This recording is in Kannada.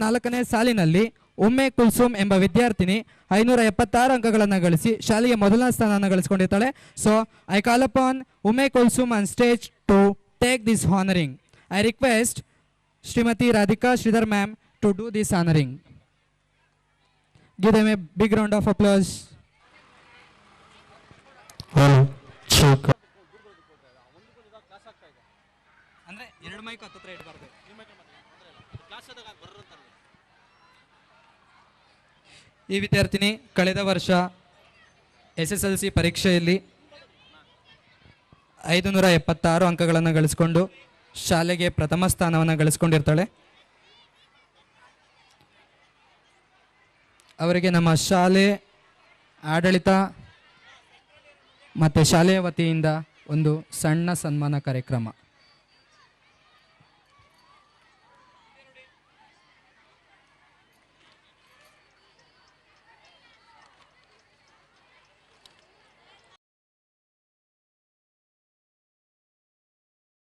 4ನೇ ಸಾಲಿನಲ್ಲಿ ಉಮ್ಮೆ ಕುಲ್ಸೂಮ್ ಎಂಬ ವಿದ್ಯಾರ್ಥಿನಿ 576 ಅಂಕಗಳನ್ನು ಗಳಿಸಿ ಶಾಲೆಗೆ ಮೊದಲನೇ ಸ್ಥಾನವನ್ನು ಗಳಿಸಿಕೊಂಡಿರ್ತಾಳೆ. So I call upon Umme Kulsum on stage to take this honouring. I request Shrimati Radhika Sridhar ma'am to do this honouring. Give them a big round of applause. ಅಂದ್ರೆ ಎರಡು ಮೈಕ್ ಹತ್ತಿರ ಇಡಬಾರ್ದು. ಈ ವಿದ್ಯಾರ್ಥಿನಿ ಕಳೆದ ವರ್ಷ SSLC ಪರೀಕ್ಷೆಯಲ್ಲಿ 576 ಅಂಕಗಳನ್ನು ಗಳಿಸಿಕೊಂಡು ಶಾಲೆಗೆ ಪ್ರಥಮ ಸ್ಥಾನವನ್ನು ಗಳಿಸಿಕೊಂಡಿರ್ತಾಳೆ. ಅವರಿಗೆ ನಮ್ಮ ಶಾಲೆ ಆಡಳಿತ ಮತ್ತು ಶಾಲೆಯ ವತಿಯಿಂದ ಒಂದು ಸಣ್ಣ ಸನ್ಮಾನ ಕಾರ್ಯಕ್ರಮ.